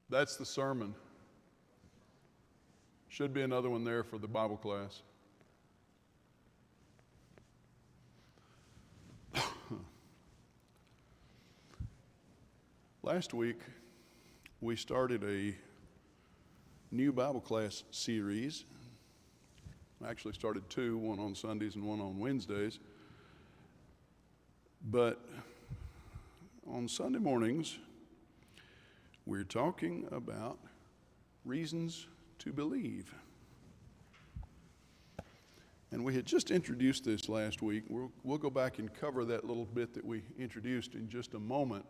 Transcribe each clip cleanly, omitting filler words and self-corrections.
That's the sermon. Should be another one there for the Bible class. Last week, we started a new Bible class series. I actually started two, one on Sundays and one on Wednesdays. But on Sunday mornings, we're talking about reasons to believe. And we had just introduced this last week. We'll go back and cover that little bit that we introduced in just a moment.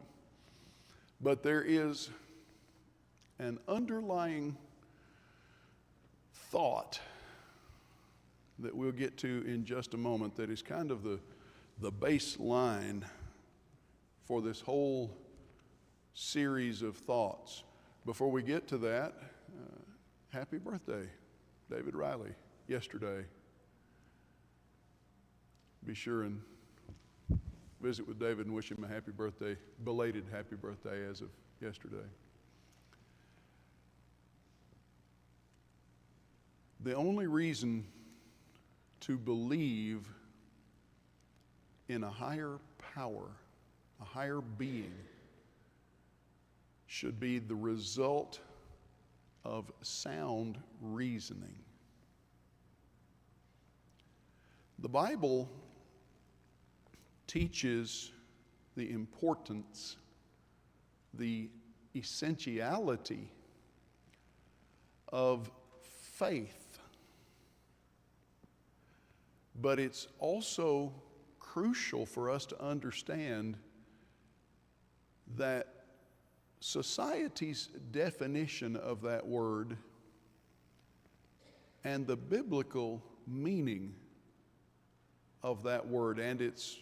But there is an underlying thought that we'll get to in just a moment that is kind of the baseline for this whole series of thoughts. Before we get to that, happy birthday, David Riley, yesterday. Be sure and visit with David and wish him a happy birthday, belated happy birthday as of yesterday. The only reason to believe in a higher power, a higher being, should be the result of sound reasoning. The Bible teaches the importance, the essentiality of faith. But it's also crucial for us to understand that society's definition of that word and the biblical meaning of that word and its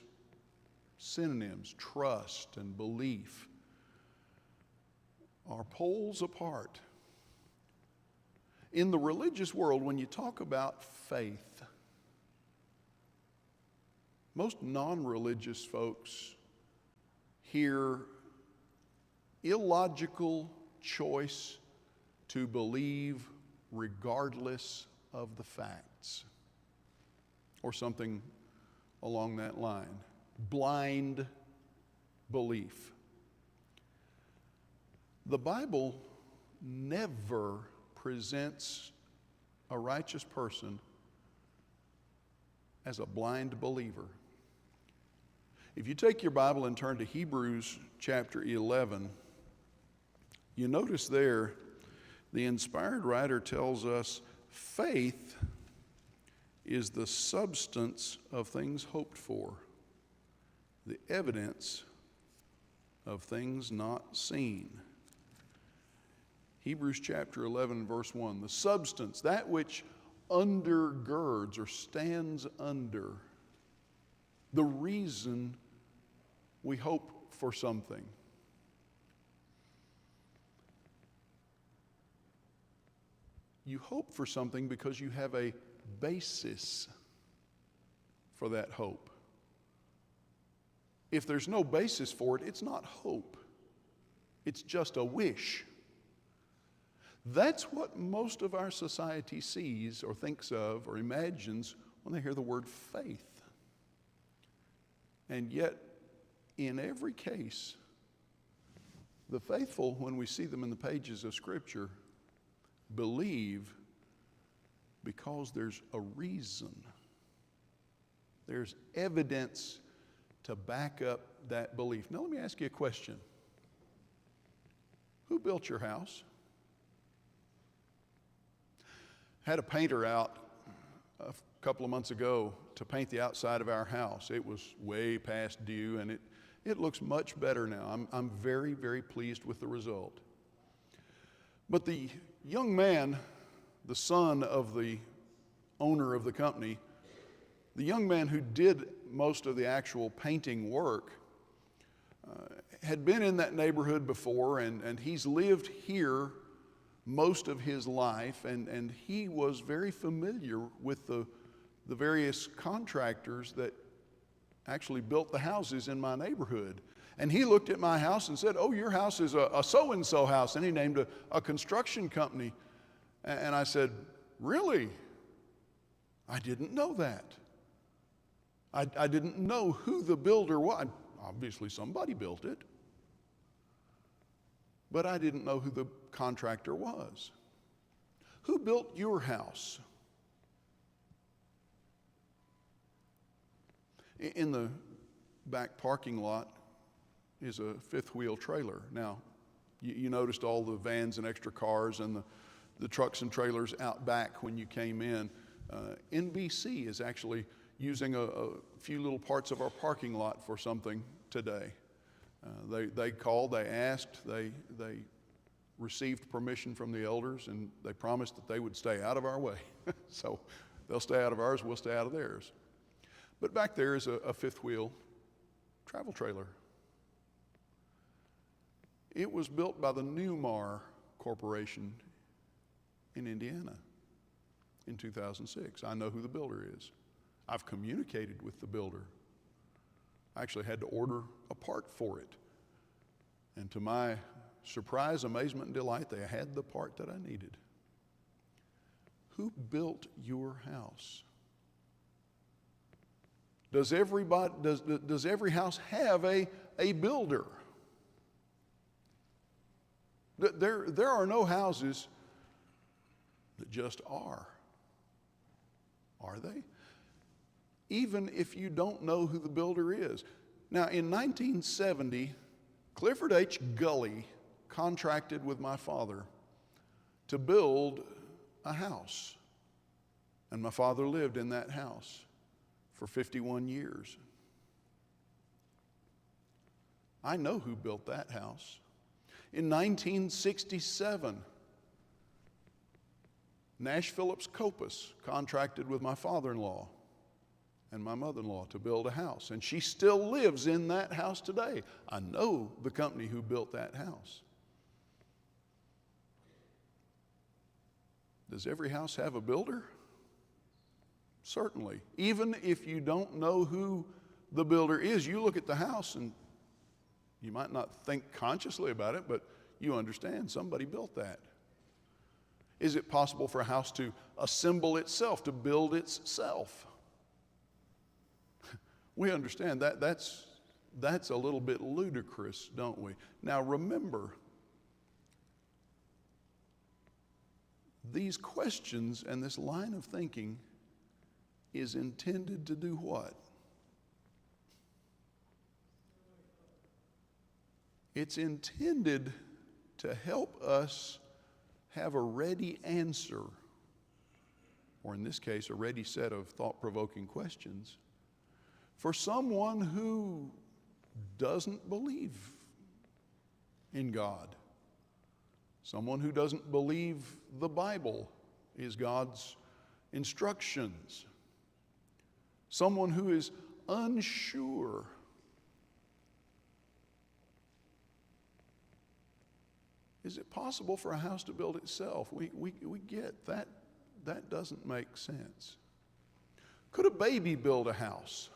synonyms, trust and belief, are poles apart. In the religious world, when you talk about faith, most non-religious folks hear illogical choice to believe regardless of the facts, or something along that line. Blind belief. The Bible never presents a righteous person as a blind believer. If you take your Bible and turn to Hebrews chapter 11, you notice there the inspired writer tells us faith is the substance of things hoped for, the evidence of things not seen. Hebrews chapter 11, verse 1, the substance, that which undergirds or stands under, the reason we hope for something. You hope for something because you have a basis for that hope. If there's no basis for it, it's not hope. It's just a wish. That's what most of our society sees or thinks of or imagines when they hear the word faith. And yet, in every case, the faithful, when we see them in the pages of Scripture, believe because there's a reason. There's evidence to back up that belief. Now let me ask you a question. Who built your house? Had a painter out a couple of months ago to paint the outside of our house. It was way past due and it looks much better now. I'm very, very pleased with the result. But the young man, the son of the owner of the company, the young man who did most of the actual painting work, had been in that neighborhood before, and he's lived here most of his life, and he was very familiar with the various contractors that actually built the houses in my neighborhood. And he looked at my house and said, "Oh, your house is a so-and-so house." And he named a construction company. And I said, "Really? I didn't know that. I didn't know who the builder was. Obviously, somebody built it. But I didn't know who the contractor was. Who built your house?" In the back parking lot is a fifth-wheel trailer. Now, you noticed all the vans and extra cars and the trucks and trailers out back when you came in. NBC is actually using a few little parts of our parking lot for something today. They called, they asked, they received permission from the elders, and they promised that they would stay out of our way. So they'll stay out of ours, we'll stay out of theirs. But back there is a fifth-wheel travel trailer. It was built by the Newmar Corporation in Indiana in 2006. I know who the builder is. I've communicated with the builder. I actually had to order a part for it. And to my surprise, amazement, and delight, they had the part that I needed. Who built your house? Does every house have a builder? There are no houses that just are. Are they? Even if you don't know who the builder is. Now, in 1970, Clifford H. Gully contracted with my father to build a house. And my father lived in that house for 51 years. I know who built that house. In 1967, Nash Phillips Copus contracted with my father-in-law and my mother-in-law to build a house. And she still lives in that house today. I know the company who built that house. Does every house have a builder? Certainly. Even if you don't know who the builder is, you look at the house and you might not think consciously about it, but you understand somebody built that. Is it possible for a house to assemble itself, to build itself? We understand that that's a little bit ludicrous, don't we? Now remember, these questions and this line of thinking is intended to do what? It's intended to help us have a ready answer, or in this case, a ready set of thought-provoking questions for someone who doesn't believe in God, someone who doesn't believe the Bible is God's instructions, someone who is unsure. Is it possible for a house to build itself? We get that. That doesn't make sense. Could a baby build a house?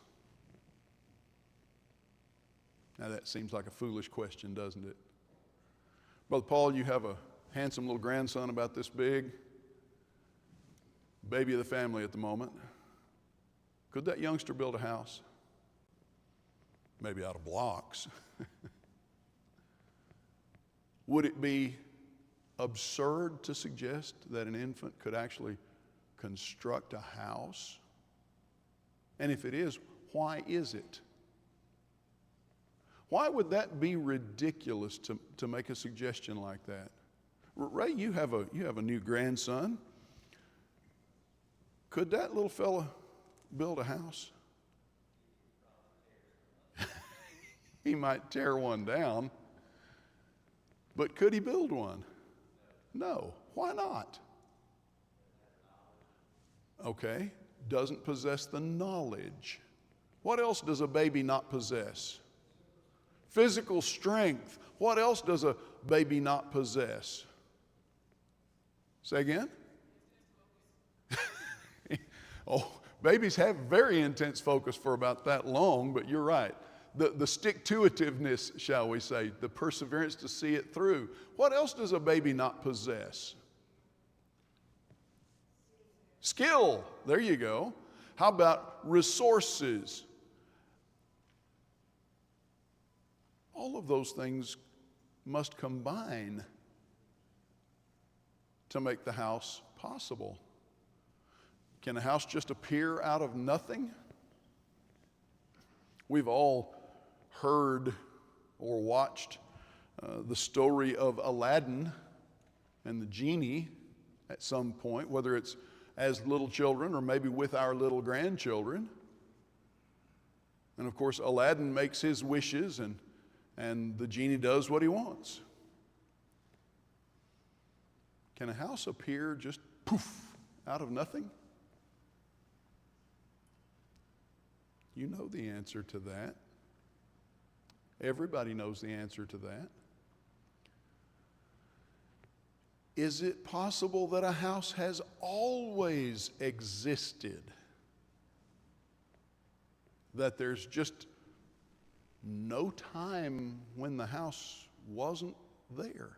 Now that seems like a foolish question, doesn't it? Brother Paul, you have a handsome little grandson about this big, baby of the family at the moment. Could that youngster build a house? Maybe out of blocks. Would it be absurd to suggest that an infant could actually construct a house? And if it is, why is it? Why would that be ridiculous to make a suggestion like that? Ray, you have a new grandson. Could that little fella build a house? He might tear one down. But could he build one? No. Why not? Okay. Doesn't possess the knowledge. What else does a baby not possess? Physical strength. What else does a baby not possess? Say again? Oh, babies have very intense focus for about that long, but you're right. the stick-to-itiveness, shall we say, the perseverance to see it through. What else does a baby not possess? Skill. There you go. How about resources? All of those things must combine to make the house possible. Can a house just appear out of nothing? We've all heard or watched the story of Aladdin and the genie at some point, whether it's as little children or maybe with our little grandchildren. And of course, Aladdin makes his wishes and the genie does what he wants. Can a house appear just poof out of nothing? You know the answer to that. Everybody knows the answer to that. Is it possible that a house has always existed? That there's just no time when the house wasn't there?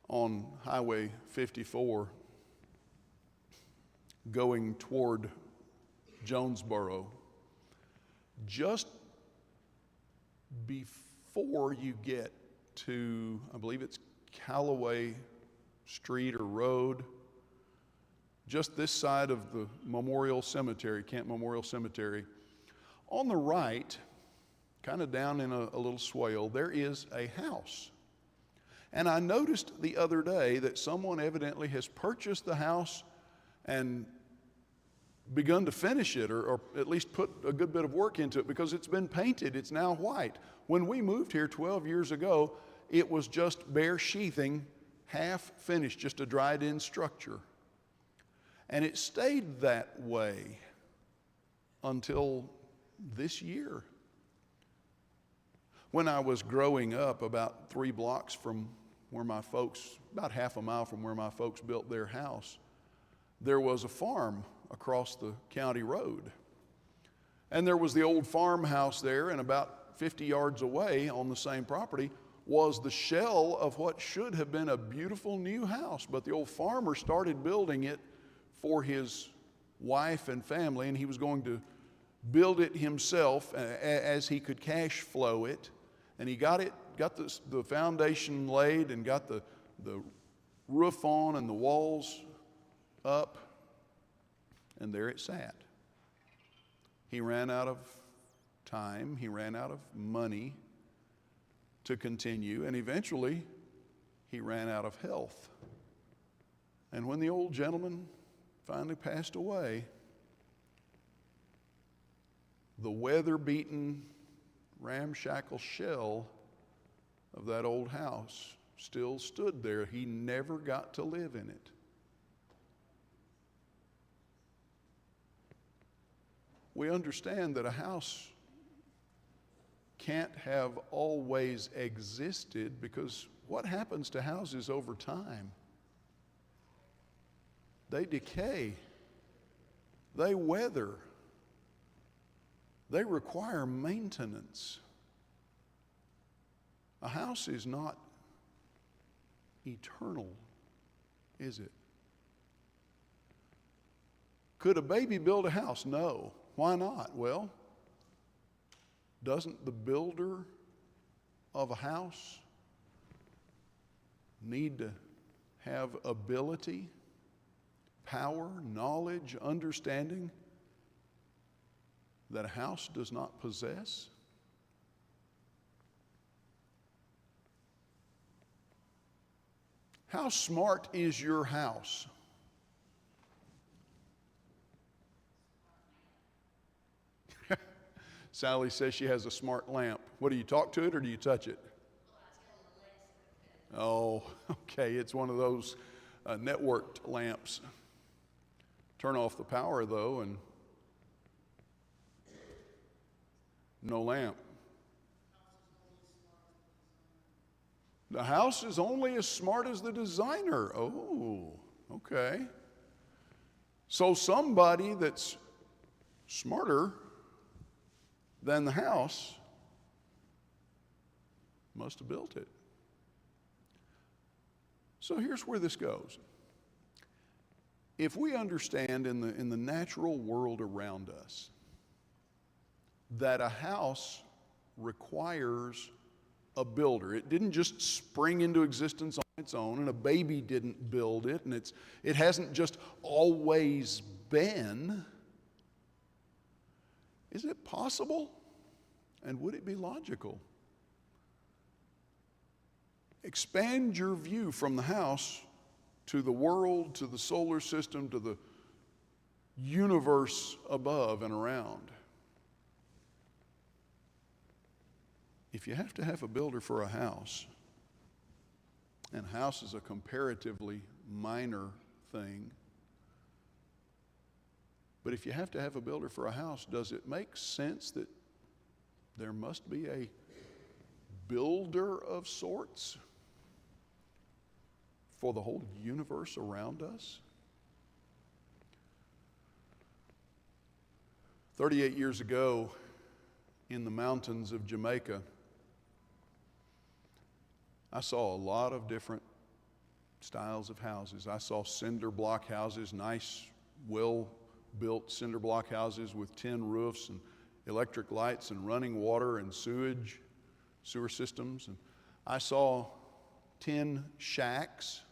On Highway 54, going toward Jonesboro, just before you get to, I believe it's Callaway Street or Road, just this side of the Memorial Cemetery, Camp Memorial Cemetery, on the right, kind of down in a little swale, there is a house. And I noticed the other day that someone evidently has purchased the house and begun to finish it, or at least put a good bit of work into it, because it's been painted. It's now white. When we moved here 12 years ago, it was just bare sheathing, half finished, just a dried-in structure. And it stayed that way until this year. When I was growing up, about 3 blocks from where my folks, about half a mile from where my folks built their house, there was a farm across the county road. And there was the old farmhouse there, and about 50 yards away on the same property was the shell of what should have been a beautiful new house. But the old farmer started building it for his wife and family, and he was going to build it himself as he could cash flow it. And he got the foundation laid and got the roof on and the walls up, and there it sat. He ran out of time, he ran out of money to continue, and eventually he ran out of health. And when the old gentleman finally passed away, the weather-beaten, ramshackle shell of that old house still stood there. He never got to live in it. We understand that a house can't have always existed, because what happens to houses over time? They decay. They weather. They require maintenance. A house is not eternal, is it? Could a baby build a house? No. Why not? Well, doesn't the builder of a house need to have ability, power, knowledge, understanding that a house does not possess? How smart is your house? Sally says she has a smart lamp. What, do you talk to it or do you touch it? Oh, okay. It's one of those networked lamps. Turn off the power, though, and no lamp. The house is only as smart as the designer. Oh, okay. So somebody that's smarter than the house must have built it. So here's where this goes. If we understand in the natural world around us that a house requires a builder, it didn't just spring into existence on its own, and a baby didn't build it, and it hasn't just always been. Is it possible? And would it be logical? Expand your view from the house to the world, to the solar system, to the universe above and around. If you have to have a builder for a house, and a house is a comparatively minor thing, but if you have to have a builder for a house, does it make sense that there must be a builder of sorts for the whole universe around us? 38 years ago, in the mountains of Jamaica, I saw a lot of different styles of houses. I saw cinder block houses, nice, well-built cinder block houses with tin roofs and electric lights and running water and sewer systems. And I saw tin shacks.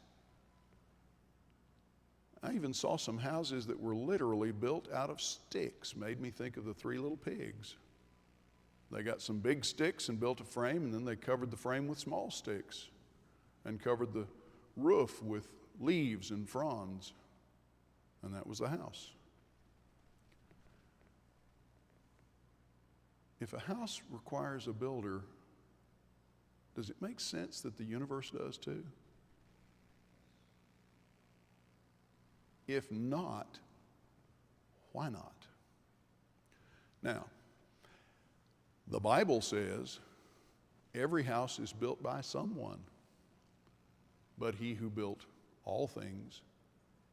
I even saw some houses that were literally built out of sticks. Made me think of the Three Little Pigs. They got some big sticks and built a frame, and then they covered the frame with small sticks and covered the roof with leaves and fronds, and that was the house. If a house requires a builder, does it make sense that the universe does too? If not, why not? Now, the Bible says every house is built by someone, but he who built all things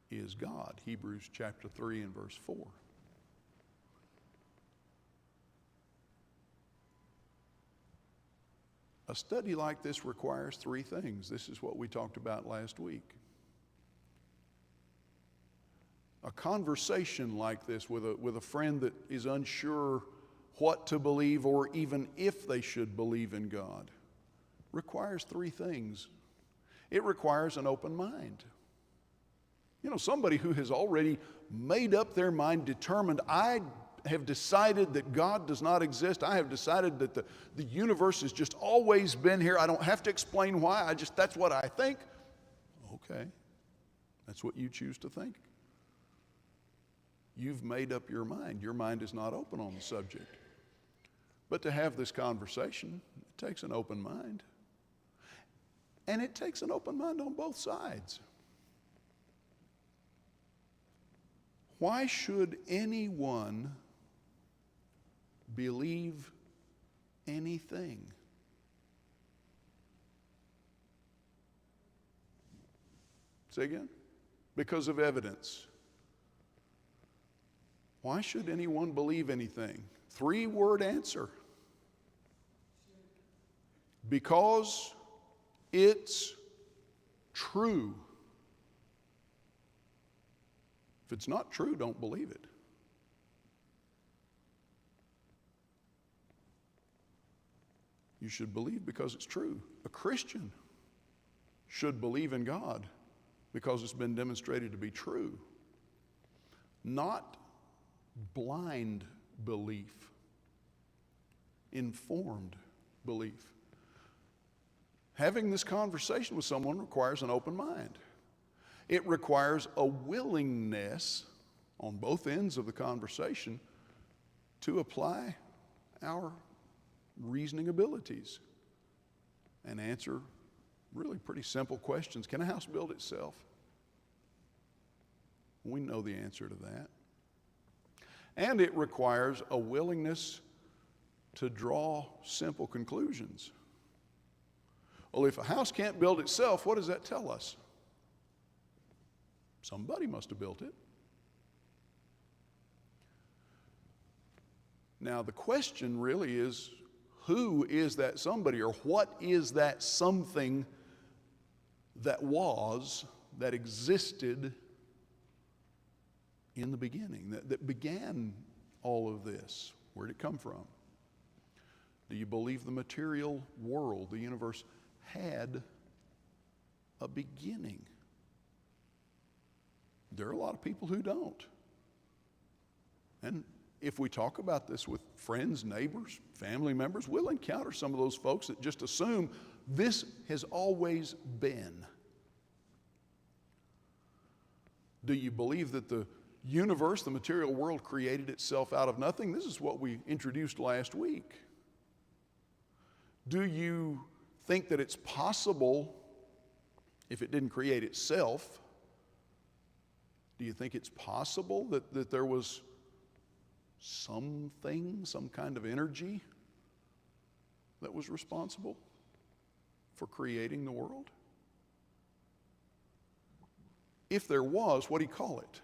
is God. Hebrews chapter 3 and verse 4. A study like this requires three things. This is what we talked about last week. A conversation like this with a friend that is unsure what to believe or even if they should believe in God requires three things. It requires an open mind. You know, somebody who has already made up their mind, determined, I have decided that God does not exist. I have decided that the universe has just always been here. I don't have to explain why. That's what I think. Okay, that's what you choose to think. You've made up your mind. Your mind is not open on the subject. But to have this conversation, it takes an open mind. And it takes an open mind on both sides. Why should anyone believe anything? Say again? Because of evidence. Why should anyone believe anything? Three-word answer. Because it's true. If it's not true, don't believe it. You should believe because it's true. A Christian should believe in God because it's been demonstrated to be true. Not blind belief, informed belief. Having this conversation with someone requires an open mind. It requires a willingness on both ends of the conversation to apply our reasoning abilities and answer really pretty simple questions. Can a house build itself? We know the answer to that. And it requires a willingness to draw simple conclusions. Well, if a house can't build itself, what does that tell us? Somebody must have built it. Now, the question really is, who is that somebody, or what is that something that existed in the beginning, that began all of this? Where did it come from? Do you believe the material world, the universe, had a beginning? There are a lot of people who don't. And if we talk about this with friends, neighbors, family members, we'll encounter some of those folks that just assume this has always been. Do you believe that the universe, the material world, created itself out of nothing? This is what we introduced last week. Do you think that it's possible, if it didn't create itself, do you think it's possible that there was something, some kind of energy that was responsible for creating the world? If there was, what do you call it?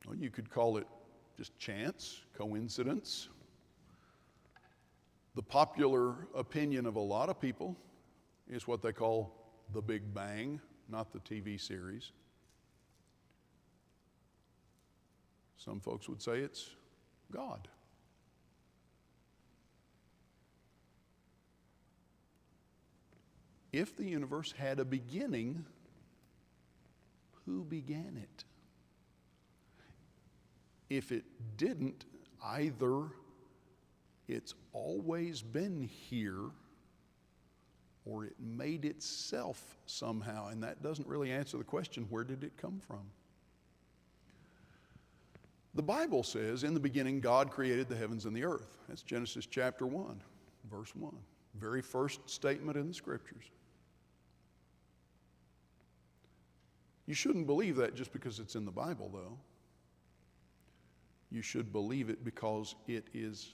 Well, you could call it just chance, coincidence. The popular opinion of a lot of people is what they call the Big Bang, not the TV series. Some folks would say it's God. If the universe had a beginning, who began it? If it didn't, either it's always been here or it made itself somehow, and that doesn't really answer the question, where did it come from? The Bible says, in the beginning, God created the heavens and the earth. That's Genesis chapter 1, verse 1. Very first statement in the Scriptures. You shouldn't believe that just because it's in the Bible, though. You should believe it because it is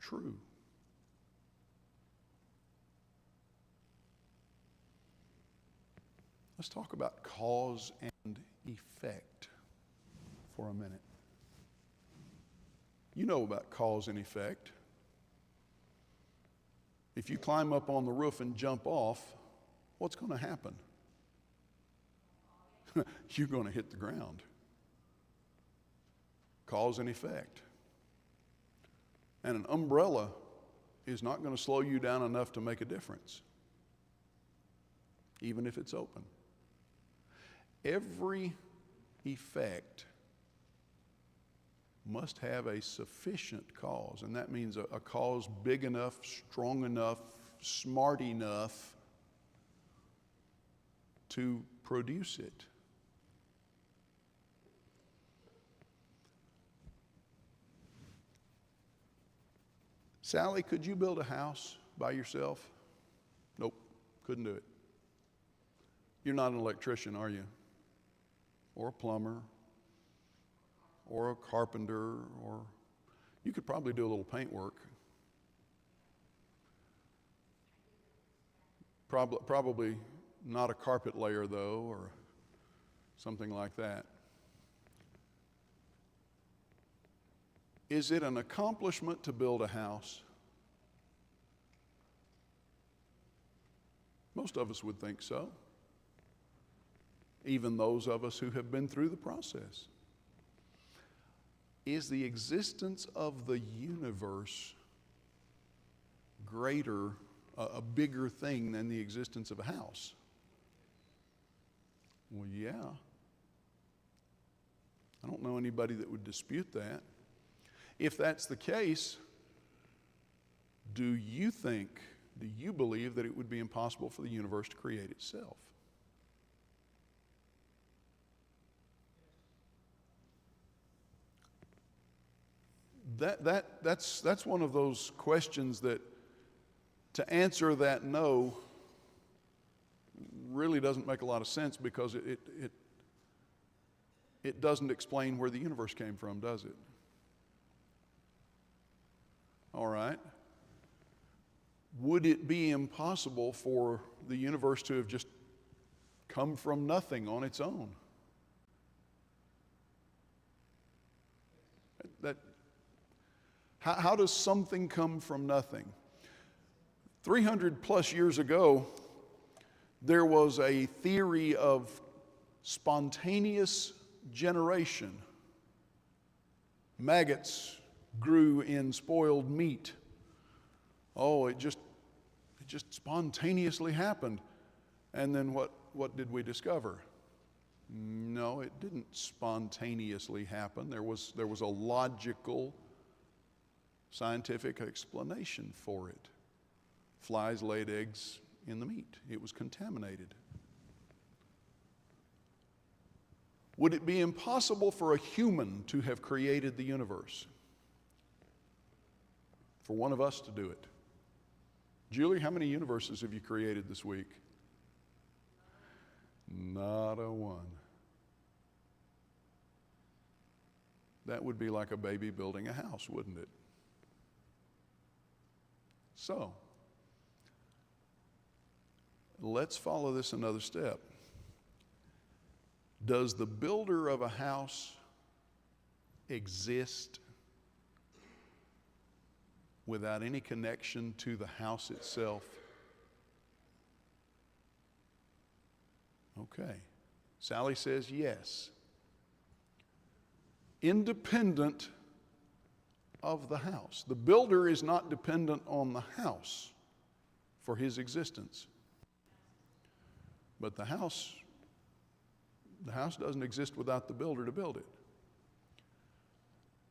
true. Let's talk about cause and effect for a minute. You know about cause and effect. If you climb up on the roof and jump off, what's going to happen? You're going to hit the ground. Cause and effect. And an umbrella is not going to slow you down enough to make a difference, even if it's open. Every effect must have a sufficient cause, and that means a cause big enough, strong enough, smart enough to produce it. Sally, could you build a house by yourself? Nope, couldn't do it. You're not an electrician, are you? Or a plumber, or a carpenter, or you could probably do a little paint work. Probably not a carpet layer, though, or something like that. Is it an accomplishment to build a house? Most of us would think so, even those of us who have been through the process. Is the existence of the universe greater, a bigger thing than the existence of a house? Well, yeah. I don't know anybody that would dispute that. If that's the case, do you believe that it would be impossible for the universe to create itself? That's one of those questions that, to answer that no, really doesn't make a lot of sense, because it doesn't explain where the universe came from, does it? All right. Would it be impossible for the universe to have just come from nothing on its own? How does something come from nothing? 300 plus years ago, there was a theory of spontaneous generation. Maggots grew in spoiled meat. Oh, it just spontaneously happened. And then what did we discover? No, it didn't spontaneously happen. There was a logical, scientific explanation for it. Flies laid eggs in the meat. It was contaminated. Would it be impossible for a human to have created the universe? For one of us to do it? Julie, how many universes have you created this week? Not a one. That would be like a baby building a house, wouldn't it? So, let's follow this another step. Does the builder of a house exist without any connection to the house itself? Okay. Sally says yes. Independent of the house. The builder is not dependent on the house for his existence. But the house doesn't exist without the builder to build it.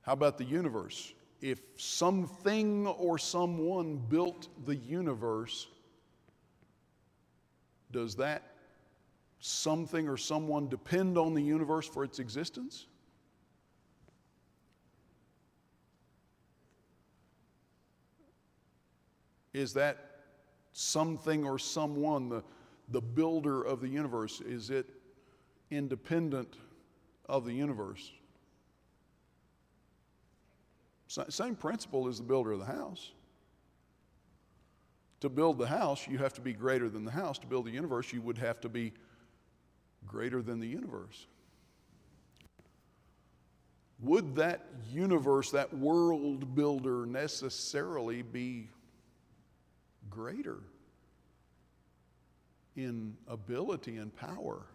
How about the universe? If something or someone built the universe, does that something or someone depend on the universe for its existence? Is that something or someone, the builder of the universe, is it independent of the universe? Same principle as the builder of the house. To build the house, you have to be greater than the house. To build the universe, you would have to be greater than the universe. Would that universe, that world builder, necessarily be greater in ability and power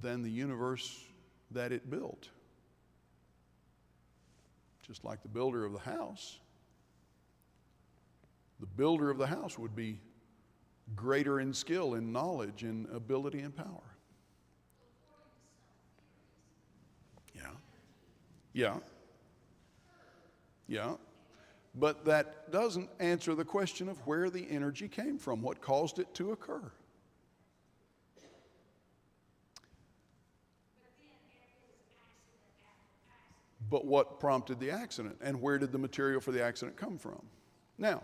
than the universe that it built? Just like the builder of the house. The builder of the house would be greater in skill, in knowledge, in ability and power. Yeah. But that doesn't answer the question of where the energy came from, what caused it to occur. But what prompted the accident, and where did the material for the accident come from? Now,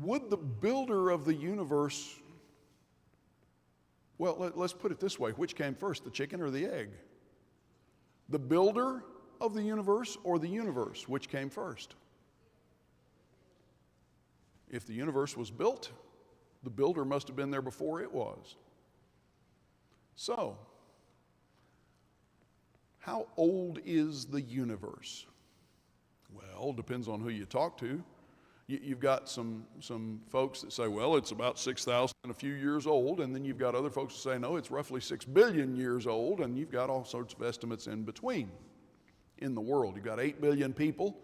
would the builder of the universe, well, let's put it this way, which came first, the chicken or the egg? The builder of the universe or the universe, which came first? If the universe was built, the builder must have been there before it was. So, how old is the universe? Well, depends on who you talk to. You've got some folks that say, well, it's about 6,000 and a few years old, and then you've got other folks that say, no, it's roughly 6 billion years old, and you've got all sorts of estimates in between in the world. You've got 8 billion people,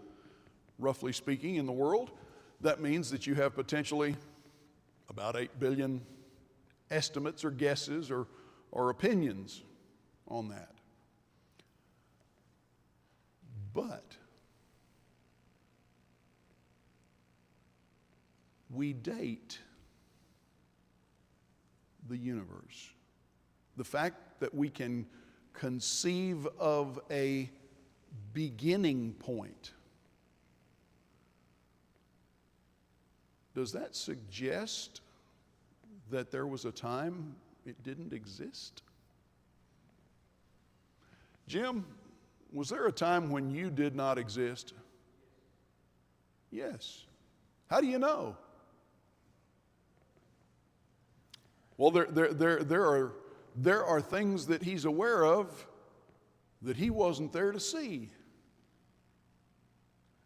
roughly speaking, in the world. That means that you have potentially about 8 billion estimates or guesses or opinions on that. But we date the universe. The fact that we can conceive of a beginning point, does that suggest that there was a time it didn't exist? Jim, was there a time when you did not exist? Yes. How do you know? Well, there are things that he's aware of that he wasn't there to see.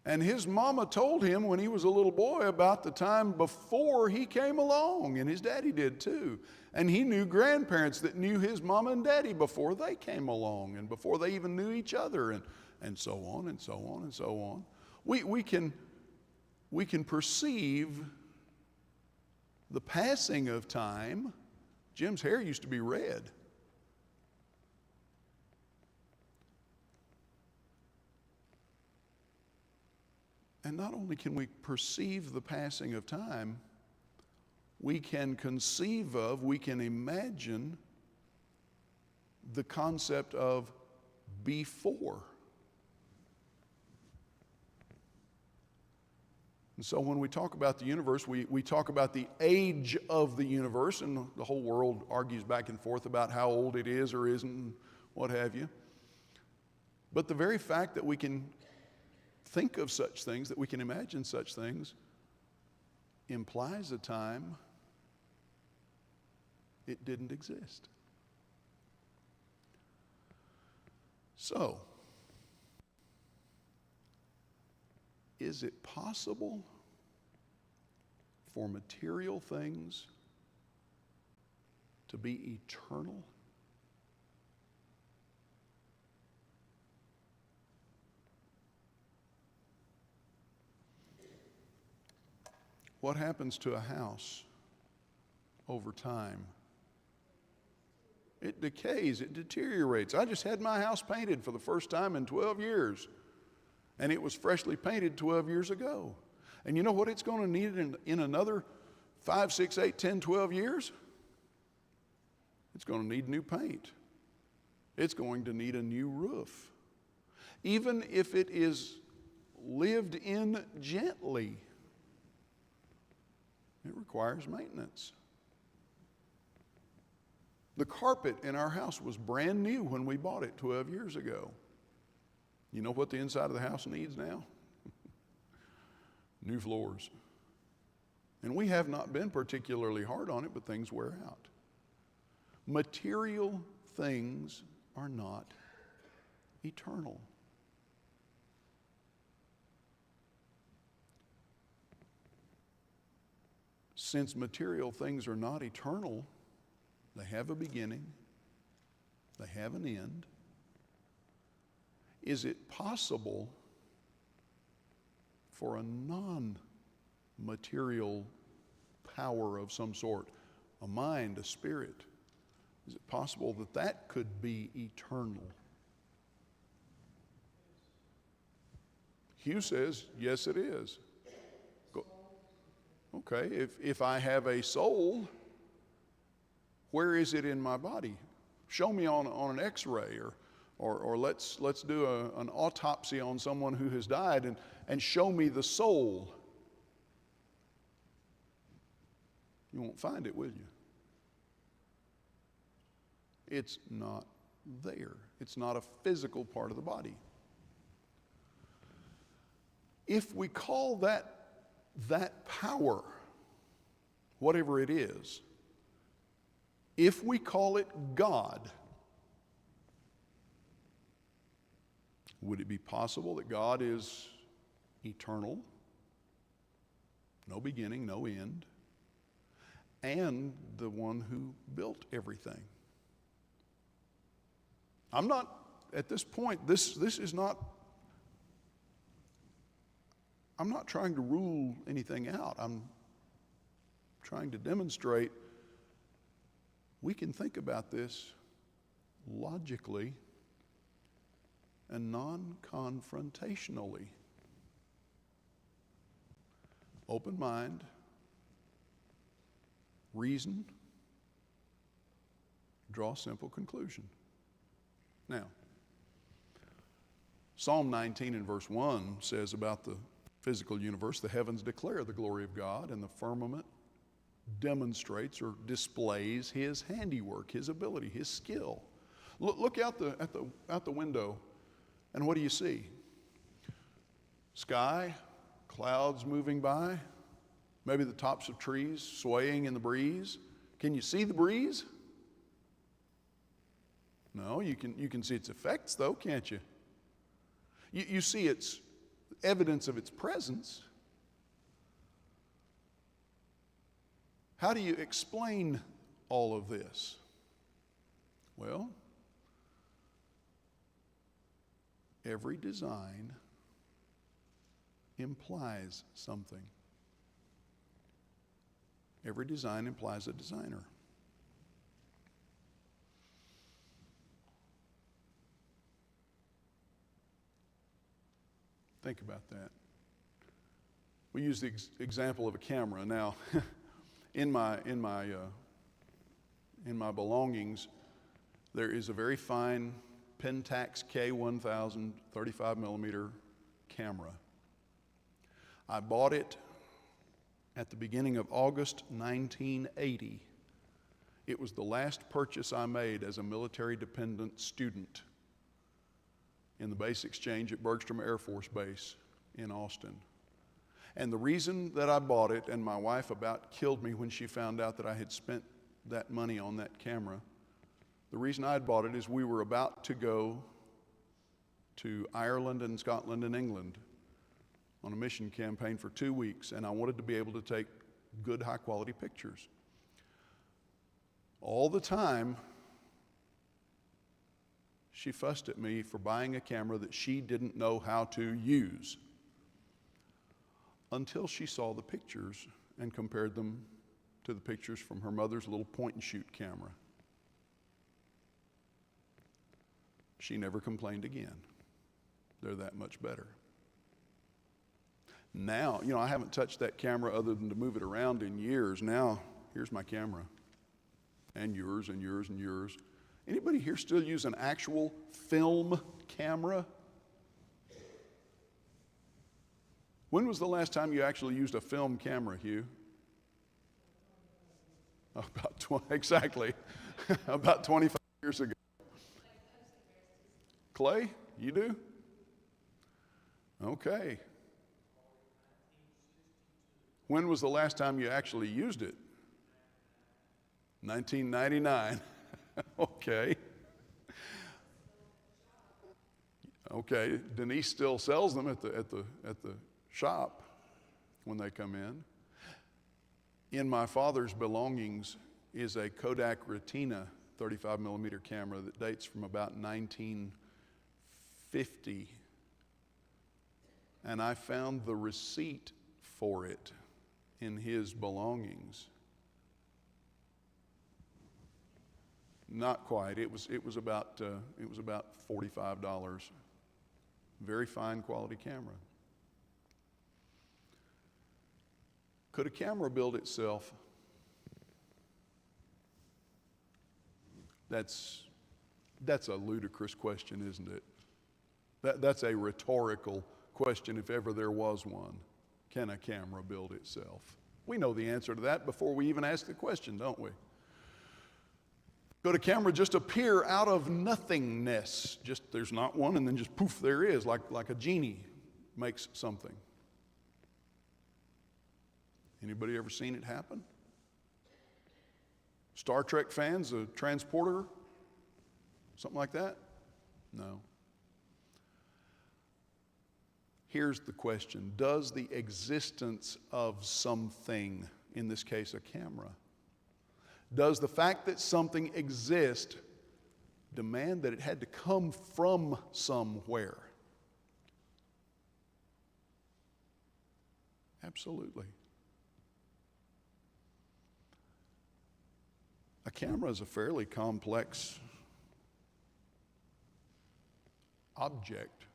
And his mama told him when he was a little boy about the time before he came along, and his daddy did too. And he knew grandparents that knew his mama and daddy before they came along and before they even knew each other, and so on and so on and so on. We can perceive the passing of time. Jim's hair used to be red. And not only can we perceive the passing of time, we can conceive of, we can imagine the concept of before. And so when we talk about the universe, we talk about the age of the universe, and the whole world argues back and forth about how old it is or isn't, what have you. But the very fact that we can think of such things, that we can imagine such things, implies a time it didn't exist. So, is it possible for material things to be eternal? What happens to a house over time? It decays, it deteriorates. I just had my house painted for the first time in 12 years, and it was freshly painted 12 years ago. And you know what it's going to need in another 5, 6, 8, 10, 12 years? It's going to need new paint. It's going to need a new roof. Even if it is lived in gently, it requires maintenance. The carpet in our house was brand new when we bought it 12 years ago. You know what the inside of the house needs now? New floors. And we have not been particularly hard on it, but things wear out. Material things are not eternal. Since material things are not eternal, they have a beginning, they have an end. Is it possible for a non-material power of some sort, a mind, a spirit, is it possible that that could be eternal? Hugh says, yes, it is. Okay, if I have a soul, where is it in my body? Show me on an x-ray, or let's do an autopsy on someone who has died and show me the soul. You won't find it, will you? It's not there. It's not a physical part of the body. If we call that power, whatever it is, if we call it God, would it be possible that God is eternal, no beginning, no end, and the one who built everything? I'm not, at this point, this is not, I'm not trying to rule anything out. I'm trying to demonstrate we can think about this logically and non-confrontationally. Open mind, reason, draw simple conclusion. Now, Psalm 19 and verse 1 says about the physical universe, the heavens declare the glory of God, and the firmament demonstrates or displays his handiwork, his ability, his skill. Look out the window, and what do you see? Sky, clouds moving by, maybe the tops of trees swaying in the breeze. Can you see the breeze? No, you can see its effects though, can't you? You see its evidence of its presence. How do you explain all of this? Well, every design implies something. Every design implies a designer. Think about that. We use the example of a camera. Now, in my belongings, there is a very fine Pentax K1000 35 millimeter camera. I bought it at the beginning of August 1980. It was the last purchase I made as a military-dependent student in the base exchange at Bergstrom Air Force Base in Austin. And the reason that I bought it, and my wife about killed me when she found out that I had spent that money on that camera, the reason I had bought it is we were about to go to Ireland and Scotland and England on a mission campaign for 2 weeks, and I wanted to be able to take good, high-quality pictures. All the time, she fussed at me for buying a camera that she didn't know how to use, until she saw the pictures and compared them to the pictures from her mother's little point-and-shoot camera. She never complained again. They're that much better. Now, I haven't touched that camera other than to move it around in years. Now, here's my camera. And yours, and yours, and yours. Anybody here still use an actual film camera? When was the last time you actually used a film camera, Hugh? Exactly. About 25 years ago. Clay, you do? Okay. When was the last time you actually used it? 1999. Okay. Okay. Denise still sells them at the shop when they come in. In my father's belongings is a Kodak Retina 35 millimeter camera that dates from about 1950. And I found the receipt for it in his belongings. Not quite. It was about $45. Very fine quality camera. Could a camera build itself? That's a ludicrous question, isn't it? That's a rhetorical question if ever there was one. Can a camera build itself? We know the answer to that before we even ask the question, don't we? Could a camera just appear out of nothingness? Just there's not one, and then just poof, there is, like a genie makes something. Anybody ever seen it happen? Star Trek fans, a transporter? Something like that? No. Here's the question. Does the existence of something, in this case a camera, does the fact that something exists demand that it had to come from somewhere? Absolutely. A camera is a fairly complex object.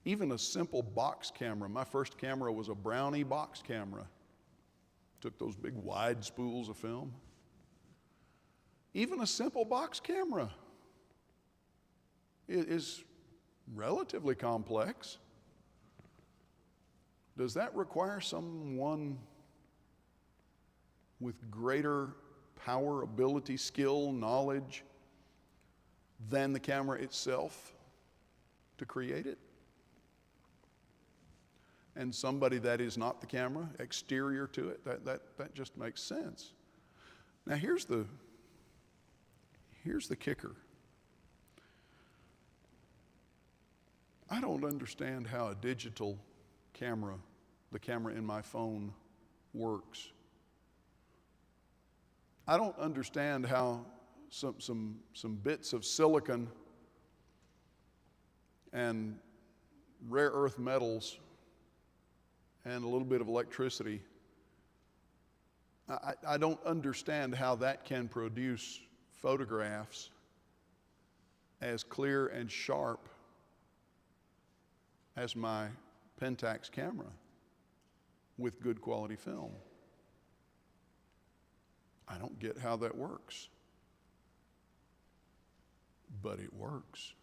Even a simple box camera. My first camera was a Brownie box camera. Took those big wide spools of film. Even a simple box camera is relatively complex. Does that require someone with greater power, ability, skill, knowledge than the camera itself to create it? And somebody that is not the camera, exterior to it, that just makes sense. Now here's the kicker. I don't understand how a digital the camera in my phone works. I don't understand how some bits of silicon and rare earth metals and a little bit of electricity, I don't understand how that can produce photographs as clear and sharp as my Pentax camera with good quality film. I don't get how that works, but it works.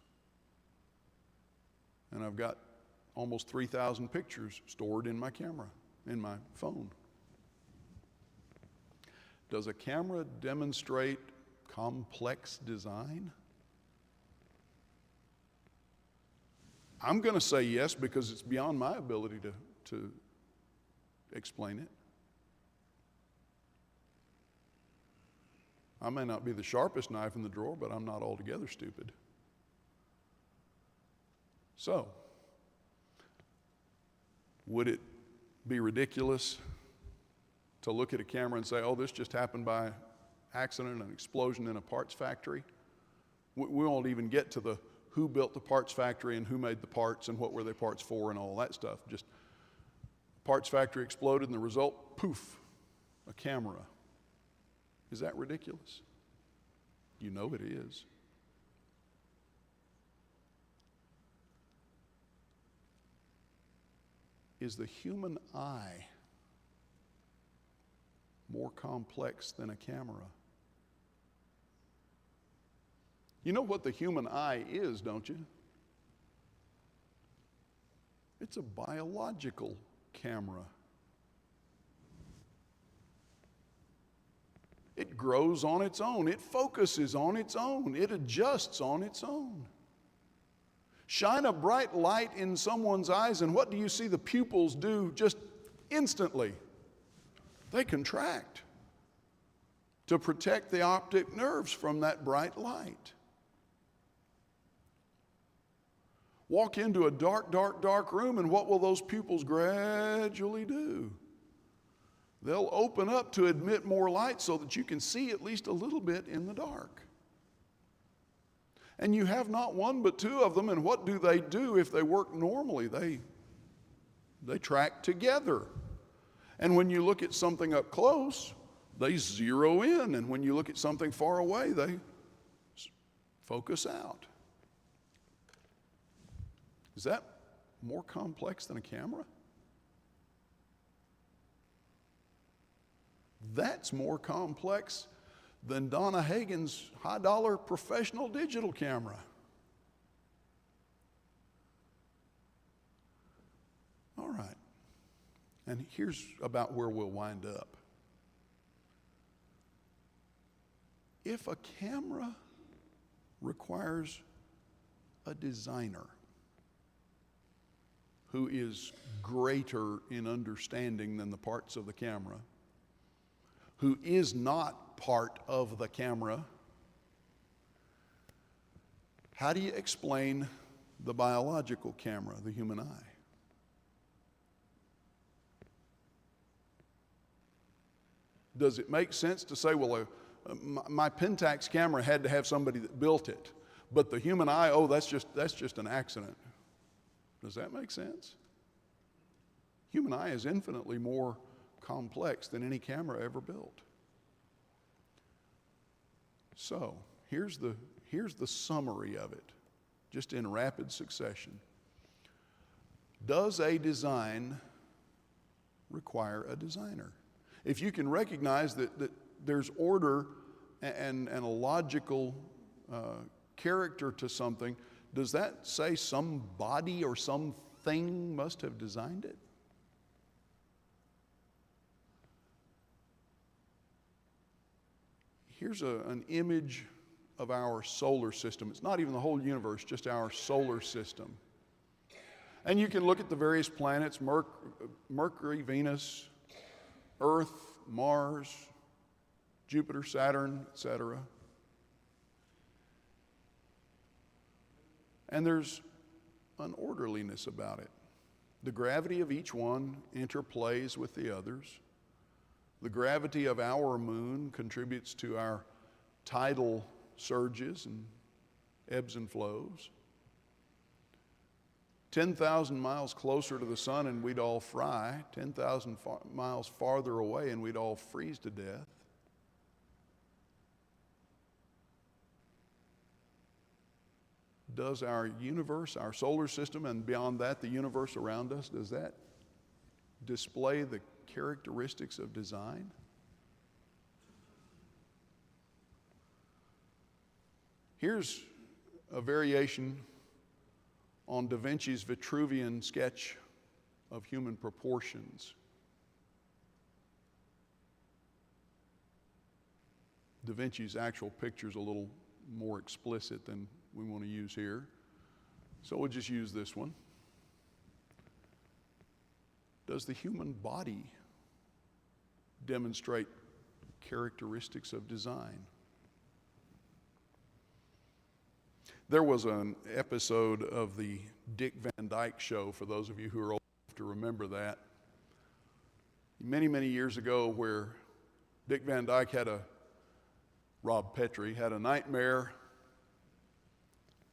And I've got almost 3,000 pictures stored in my camera, in my phone. Does a camera demonstrate complex design? I'm going to say yes because it's beyond my ability to explain it. I may not be the sharpest knife in the drawer, but I'm not altogether stupid. So, would it be ridiculous to look at a camera and say, oh, this just happened by accident, an explosion in a parts factory? We won't even get to the who built the parts factory and who made the parts and what were they parts for and all that stuff. Just parts factory exploded and the result, poof, a camera. Is that ridiculous? You know it is. Is the human eye more complex than a camera? You know what the human eye is, don't you? It's a biological camera. It grows on its own. It focuses on its own. It adjusts on its own. Shine a bright light in someone's eyes, and what do you see the pupils do just instantly? They contract to protect the optic nerves from that bright light. Walk into a dark, dark, dark room, and what will those pupils gradually do? They'll open up to admit more light so that you can see at least a little bit in the dark. And you have not one but two of them, and what do they do if they work normally? They track together. And when you look at something up close, they zero in, and when you look at something far away, they focus out. Is that more complex than a camera? That's more complex than Donna Hagen's high-dollar professional digital camera. All right. And here's about where we'll wind up. If a camera requires a designer who is greater in understanding than the parts of the camera, who is not part of the camera, how do you explain the biological camera, the human eye? Does it make sense to say, well, my Pentax camera had to have somebody that built it, but the human eye, oh, that's just an accident? Does that make sense? Human eye is infinitely more complex than any camera ever built. So, here's the summary of it, just in rapid succession. Does a design require a designer? If you can recognize that there's order and a logical character to something, does that say somebody or something must have designed it? Here's an image of our solar system. It's not even the whole universe, just our solar system. And you can look at the various planets, Mercury, Venus, Earth, Mars, Jupiter, Saturn, etc. And there's an orderliness about it. The gravity of each one interplays with the others. The gravity of our moon contributes to our tidal surges and ebbs and flows. 10,000 miles closer to the sun and we'd all fry. 10,000 miles farther away and we'd all freeze to death. Does our universe, our solar system, and beyond that, the universe around us, does that display the characteristics of design? Here's a variation on Da Vinci's Vitruvian sketch of human proportions. Da Vinci's actual picture is a little more explicit than we want to use here, so we'll just use this one. Does the human body demonstrate characteristics of design? There was an episode of the Dick Van Dyke Show, for those of you who are old enough to remember that, many, many years ago, where Dick Van Dyke Rob Petrie had a nightmare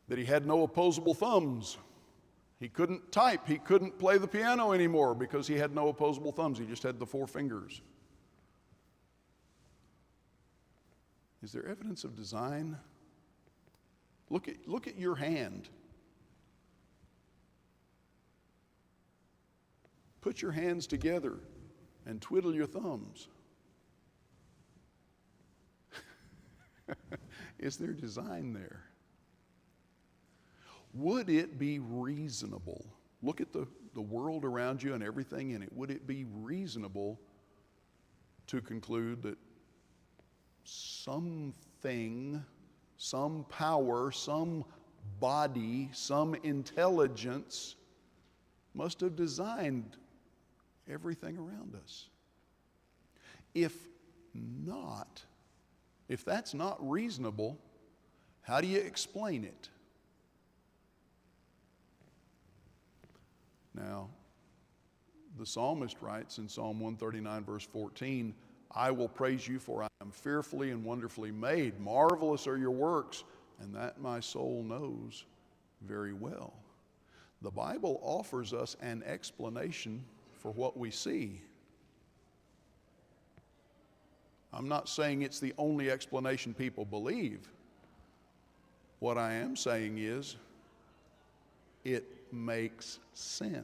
that he had no opposable thumbs. He couldn't type, he couldn't play the piano anymore because he had no opposable thumbs. He just had the 4 fingers. Is there evidence of design? Look at your hand. Put your hands together and twiddle your thumbs. Is there design there? Would it be reasonable? Look at the world around you and everything in it. Would it be reasonable to conclude that something, some power, some body, some intelligence must have designed everything around us? If not, if that's not reasonable, how do you explain it? Now, the psalmist writes in Psalm 139, verse 14, I will praise you, for I am fearfully and wonderfully made. Marvelous are your works, and that my soul knows very well. The Bible offers us an explanation for what we see. I'm not saying it's the only explanation people believe. What I am saying is, it makes sense.